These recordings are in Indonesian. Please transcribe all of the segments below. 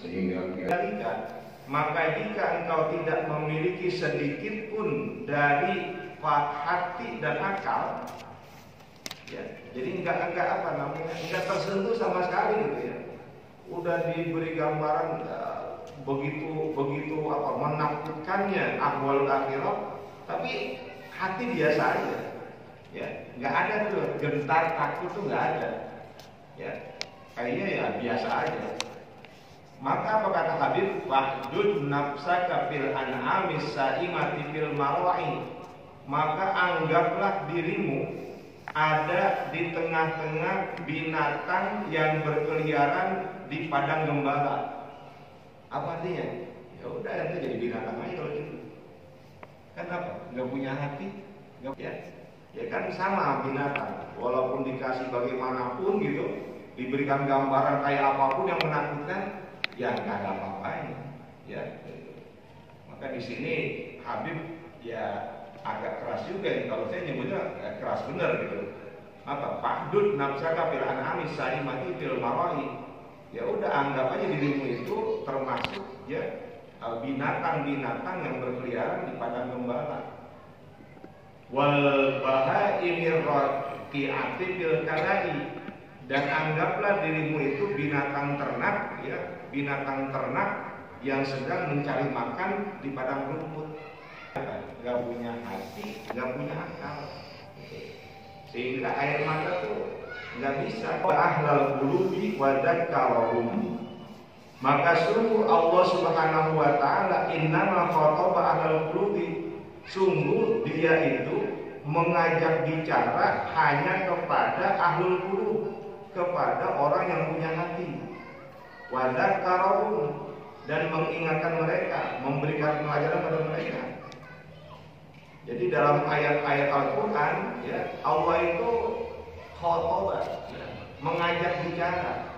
sehingga maka jika engkau tidak memiliki sedikit pun dari hati dan akal, ya, jadi enggak tersentuh sama sekali gitu ya, udah diberi gambaran begitu menakutkannya ahwal akhirat, tapi hati biasa aja, ya, nggak ada tuh gentar takut tuh nggak ada, ya, kayaknya ya biasa aja. Maka apa kata Habib? Wahdud nafsaka fil an'ami sa'imati fil marwa'i. Maka anggaplah dirimu ada di tengah-tengah binatang yang berkeliaran di padang gembala. Apa artinya? Ya udah, itu jadi binatang aja kalau gitu. Kan apa? Nggak punya hati, nggak ya? Ya kan sama binatang. Walaupun dikasih bagaimanapun gitu, diberikan gambaran kayak apapun yang menakutkan, ya nggak ada apa-apanya, ya. Maka di sini Habib ya agak keras juga nih, kalau saya nyebutnya keras bener gitu. Apa? Fahdud nafsaka fil an'ami sa'imati fil marwa'i. Ya udah, anggap aja dirimu itu termasuk ya binatang-binatang yang berkeliaran di padang gembala. Wal bahaimir raqi'ati fil kalai. Dan anggaplah dirimu itu binatang ternak, ya, binatang ternak yang sedang mencari makan di padang rumput. Gak punya hati, gak punya akal, sehingga air mata tuh gak bisa. Ahlal qulubi wa dzakkarahum. Maka sungguh Allah Subhanahu wa taala innama khataba ahlal qulubi, sungguh dia itu mengajak bicara hanya kepada ahlul qulub, kepada orang yang punya hati. Wa dzakkarahum, dan mengingatkan mereka, memberikan pelajaran pada mereka. Jadi dalam ayat-ayat Al-Quran, ya, Allah itu khotobah, ya, mengajak bicara,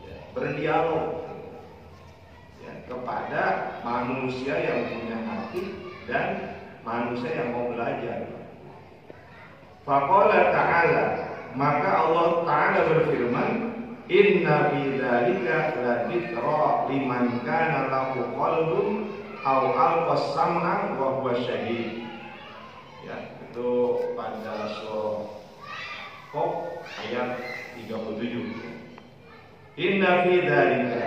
ya, berdialog, ya, kepada manusia yang punya hati dan manusia yang mau belajar. Faqala ta'ala, maka Allah Ta'ala berfirman, inna fi dzalika la dzikra liman kana lahu qalbun aw alqas sam'a wa huwa syahid. Ya, itu pada surah Qaf ayat 37. Inna fi dzalika,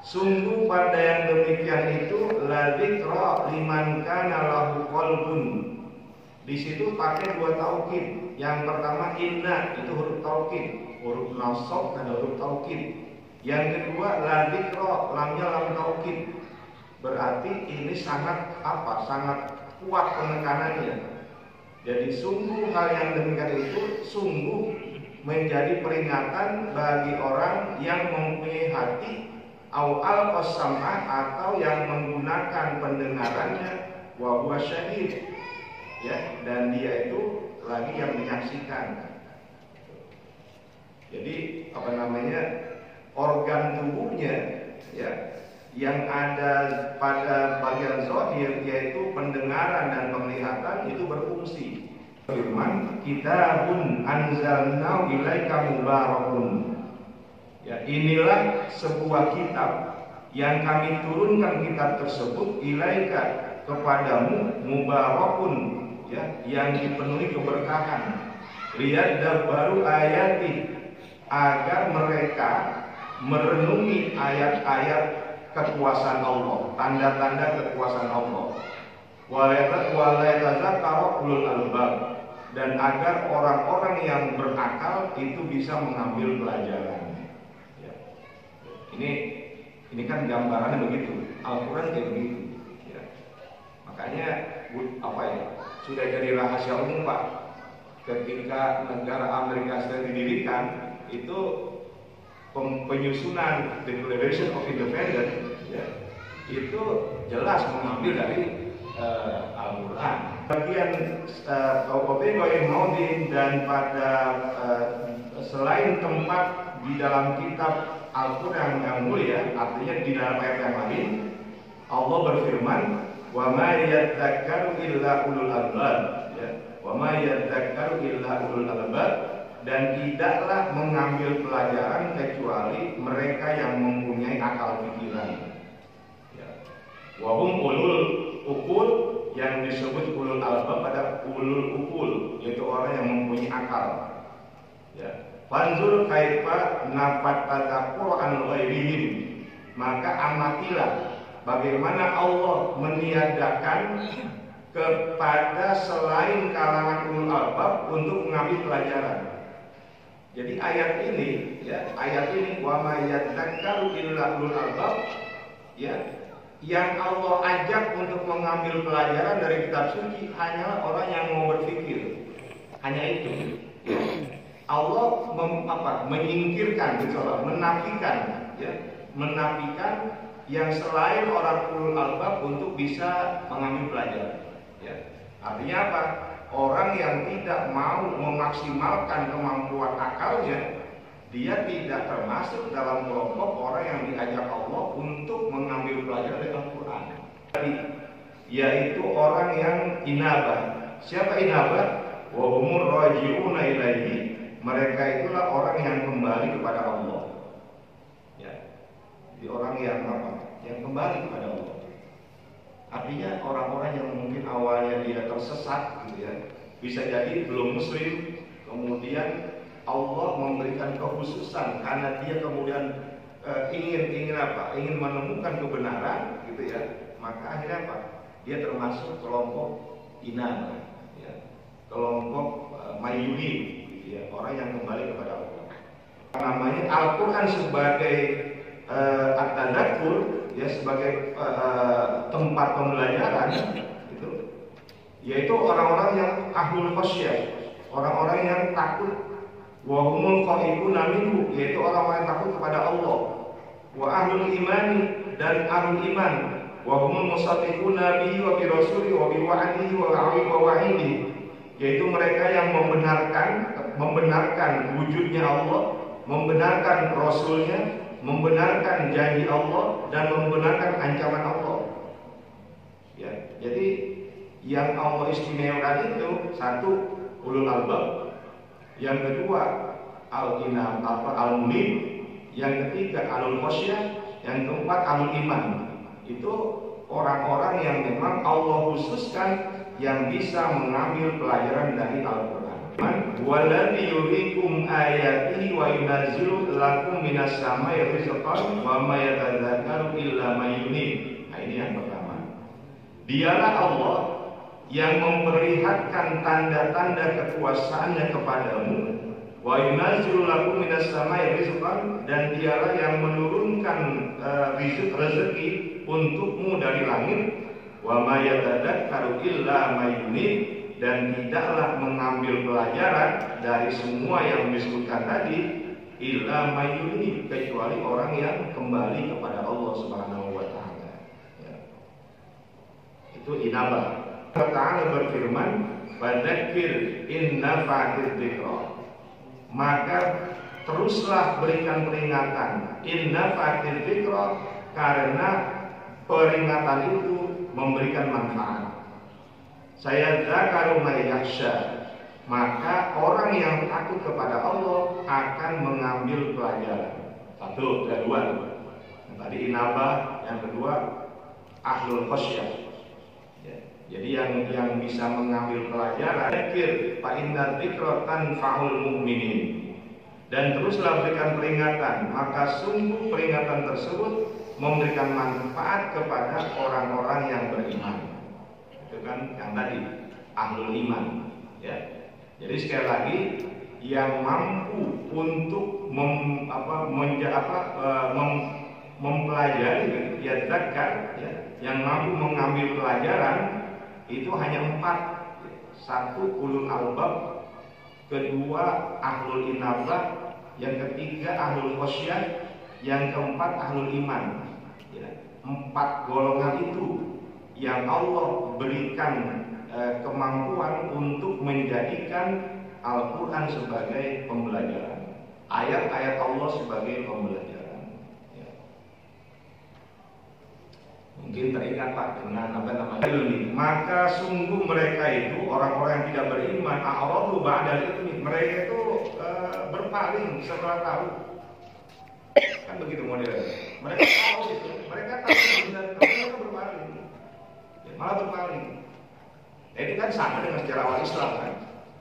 sungguh pada yang demikian itu la dzikra liman kana lahu qalbun. Di situ pakai dua taukid. Yang pertama inna, itu huruf taukid, huruf nasab dan huruf taukid. Yang kedua la dzikra, lamnya lam taukid. Berarti ini sangat sangat kuat penekanannya. Jadi sungguh hal yang demikian itu sungguh menjadi peringatan bagi orang yang mempunyai hati au al-qasamah, atau yang menggunakan pendengarannya wa huwa syahid, ya, dan dia itu lagi yang menyaksikan. Jadi organ tubuhnya, ya, yang ada pada bagian zahir yaitu pendengaran dan penglihatan itu berfungsi. Firman, kitabun anzalnahu ilaika mubarakun. Ya, inilah sebuah kitab yang kami turunkan kitab tersebut ilaika, kepadamu, mubarakun, ya, yang dipenuhi keberkahan. Liyadabbaru ayati, agar mereka merenungi ayat-ayat kekuasaan Allah, tanda-tanda kekuasaan Allah. Walayatadzakkaru ulul albab, dan agar orang-orang yang berakal itu bisa mengambil pelajaran. Ya. Ini kan gambarannya begitu. Al-Quran kayak begitu. Ya. Makanya sudah jadi rahasia umum, Pak. Ketika negara Amerika Serikat didirikan, itu penyusunan Declaration of Independence, ya, itu jelas mengambil dari Al-Quran. Bagian Maudin, dan pada selain tempat di dalam kitab Al-Quran yang mulia, artinya di dalam ayat yang lain, Allah berfirman, wa ma yadzakkaru illa ulul albab, ya, wa ma yadzakkaru illa ulul albab. dan tidaklah mengambil pelajaran kecuali mereka yang mempunyai akal pikiran. Wahum ulul ukul, yang disebut ulul albab pada ulul ukul, yaitu orang yang mempunyai akal. Fanzur kaifa nafat tadakkur an ghairihim, maka amatilah bagaimana Allah meniadakan kepada selain kalangan ulul albab untuk mengambil pelajaran. Jadi ayat ini, wa may yadzakkaru illa ulul albab, yang Allah ajak untuk mengambil pelajaran dari kitab suci hanyalah orang yang mau berpikir. Hanya itu. Allah menyingkirkan, menafikan yang selain orang ulul albab untuk bisa mengambil pelajaran. Artinya apa? Orang yang tidak mau memaksimalkan kemampuan akalnya, dia tidak termasuk dalam kelompok orang yang diajak Allah untuk mengambil pelajaran dari Al-Quran. Yaitu orang yang inabah. Siapa inabah? Wa humur raji'una ilaihi. Mereka itulah orang yang kembali kepada Allah. Jadi orang yang yang kembali kepada Allah. Artinya orang-orang yang mungkin awalnya dia tersesat, bisa jadi belum muslim, kemudian Allah memberikan kekhususan karena dia kemudian ingin menemukan kebenaran, maka akhirnya dia termasuk kelompok inabah, kelompok mayuni, orang yang kembali kepada Allah. Namanya Al-Quran sebagai at-tadakkur, sebagai tempat pembelajaran, yaitu orang-orang yang ahlul khasyah, orang-orang yang takut. Wa humul khaifuna minhu, yaitu orang-orang yang takut kepada Allah. Wa ahlul imani, dan ahlul iman. Wa humul musaddiquna bihi wa bi rasuli wa bi wa'dihi wa wa'idi, yaitu mereka yang membenarkan wujudnya Allah, membenarkan Rasulnya, membenarkan janji Allah, dan membenarkan ancaman Allah. Jadi yang Allah istimewakan itu satu ulul albab, yang kedua al-munib, yang ketiga alul khasyah, yang keempat alul iman. Itu orang-orang yang memang Allah khususkan yang bisa mengambil pelajaran dari Al-Quran. Waladzi yuriikum ayatihi wa yunazzilu lakum minas samai rizqan wa ma yatadzakkaru illa may yunib. Nah, ini yang pertama. Dialah Allah yang memperlihatkan tanda-tanda kekuasaannya kepadamu, wa yunazzilu lakum minas samai rizqan, dan dialah yang menurunkan rezeki untukmu dari langit, wa ma yatadzakkaru illa may yunib, dan tidaklah mengambil pelajaran dari semua yang disebutkan tadi illa may yunib, kecuali orang yang kembali kepada Allah Subhanahu wa taala. Itu inabah. Allah Ta'ala berfirman, fadzakir in nafa'atiz dzikra, maka teruslah berikan peringatan, in nafa'atiz dzikra, karena peringatan itu memberikan manfaat. Saya zakaru may yakhsha, maka orang yang takut kepada Allah akan mengambil pelajaran. Satu, kedua, tadi inabah, yang kedua ahlul khasyah. Jadi yang bisa mengambil pelajaran, dzikir fa inna dzikra tanfa'ul mu'minin, dan teruslah berikan peringatan, maka sungguh peringatan tersebut memberikan manfaat kepada orang-orang yang beriman. Itu kan yang tadi ahlul iman, Jadi sekali lagi, yang mampu untuk mempelajari, yang mampu mengambil pelajaran itu hanya 4. Satu ulul albab, kedua ahlul inabah, yang ketiga ahlul khasyah, yang keempat ahlul iman. 4 golongan itu yang Allah berikan kemampuan untuk menjadikan Al-Quran sebagai pembelajaran, ayat-ayat Allah sebagai pembelajaran. Mungkin teringat ingat Pak dengan apa namanya ilmi, maka sungguh mereka itu orang-orang yang tidak beriman a'radu ba'dal ilmi, mereka itu berpaling setelah tahu. Kan begitu modelnya. Mereka tahu itu, mereka tahu benar, tapi mereka berpaling, malah berpaling. Nah, itu kan sama dengan sejarah awal Islam kan.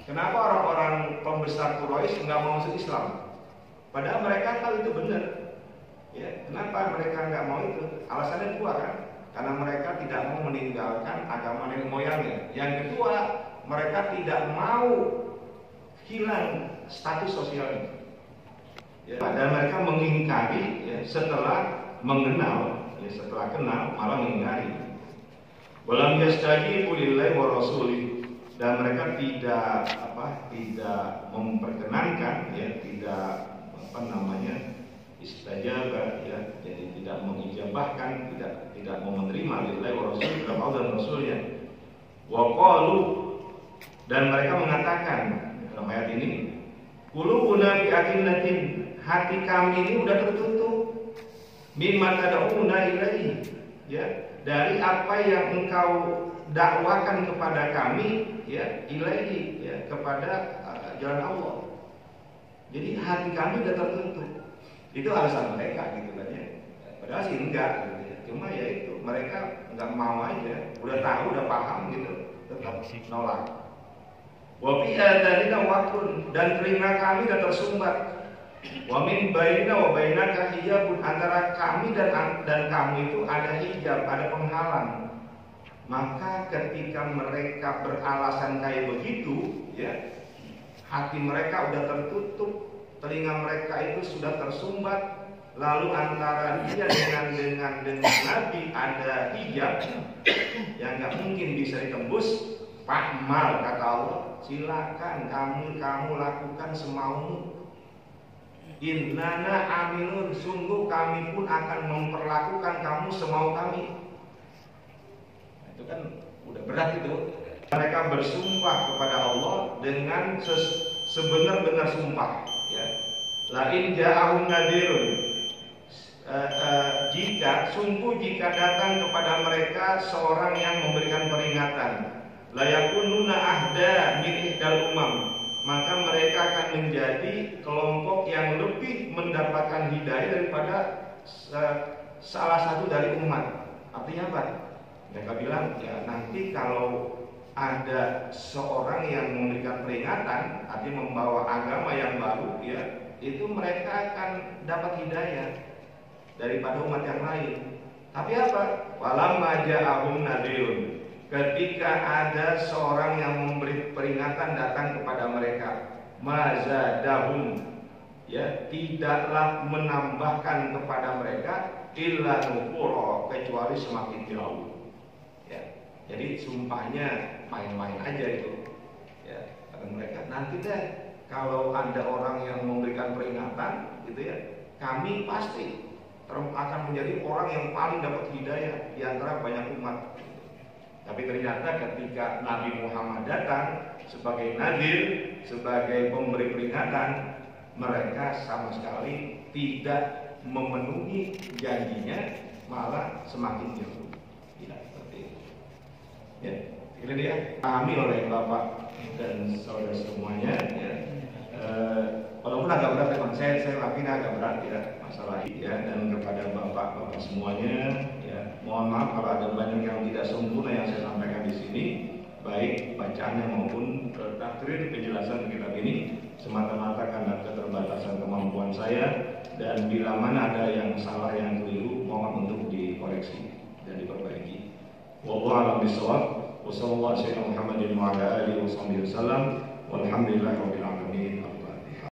Kenapa orang-orang pembesar Quraisy nggak mau masuk Islam? Padahal mereka tahu itu benar. Ya, kenapa mereka nggak mau itu? Alasannya dua kan? Karena mereka tidak mau meninggalkan agama nenek moyangnya. Yang kedua, mereka tidak mau hilang status sosialnya. Ya, dan mereka mengingkari ya, setelah mengenal, ya, setelah kenal malah mengingkari. Walam yastajibu lillahi wa rasulih, dan mereka tidak memperkenankan, ya, tidak istajabah, ya, jadi tidak mengijabahkan, tidak mau menerima lillahi wa rasul, kepada Allah dan Rasulnya. Wa qalu, dan mereka mengatakan dalam ayat ini, qulubuna fi akinnatin, hati kami ini udah tertutup, mimma tad'una ilaihi, ya, dari apa yang engkau dakwakan kepada kami, ya, ilaihi, ya, kepada jalan Allah. Jadi hati kami udah tertutup. Itu alasan mereka gitu kan ya. Padahal sih enggak gitu ya. Cuma ya itu mereka enggak mau aja. Udah tahu, udah paham gitu, tetap nolak. Wa fi adanina waqtun, dan telinga kami udah tersumbat. Wa min baina wa bainaka hijabun, antara kami dan kamu itu ada hijab, ada penghalang. Maka ketika mereka beralasan kayak begitu, ya, hati mereka udah tertutup, telinga mereka itu sudah tersumbat, lalu antara dia dengan Nabi ada hijab yang nggak mungkin bisa ditembus. Fahmal, kata Allah, silakan kamu lakukan semaumu. Innana amilun, sungguh kami pun akan memperlakukan kamu semau kami. Itu kan udah berat itu. Mereka bersumpah kepada Allah dengan sebenar-benar sumpah, ya. Lain ja'ahum nadirun, jika datang kepada mereka seorang yang memberikan peringatan, layakununa ahda min ihdal umam, maka mereka akan menjadi kelompok yang lebih mendapatkan hidayah daripada salah satu dari umat. Artinya apa? Mereka bilang, ya, nanti kalau ada seorang yang memberikan peringatan, artinya membawa agama yang baru, ya, itu mereka akan dapat hidayah daripada umat yang lain. Tapi apa? Walamma ja'ahum nadirun, ketika ada seorang yang memberi peringatan datang kepada mereka, mazadahum, ya, tidaklah menambahkan kepada mereka illa nufura, kecuali semakin jauh. Ya, jadi sumpahnya main-main aja itu, ya. Kata mereka, nanti deh kalau ada orang yang memberikan peringatan, gitu ya, kami pasti akan menjadi orang yang paling dapat hidayah di antara banyak umat. Tapi ternyata ketika Nabi Muhammad datang sebagai nadir, sebagai pemberi peringatan, mereka sama sekali tidak memenuhi janjinya, malah semakin jauh. Tidak seperti itu. Ya, ini dia pahami oleh Bapak dan saudara semuanya. Ya. Walaupun agak berat, memang saya yakin agak berat, ya, masalah ini, ya. Dan kepada Bapak semuanya, ya, mohon maaf kalau ada banyak yang tidak sempurna yang saya sampaikan di sini, baik bacaannya maupun takrir penjelasan kitab ini, semata-mata karena keterbatasan kemampuan saya, dan bila mana ada yang salah, yang keliru, mohon untuk dikoreksi dan diperbaiki. Wallahu a'lam bishawab. Wassallallahu alaihi wasallam. Walhamdulillahirabbil alamin.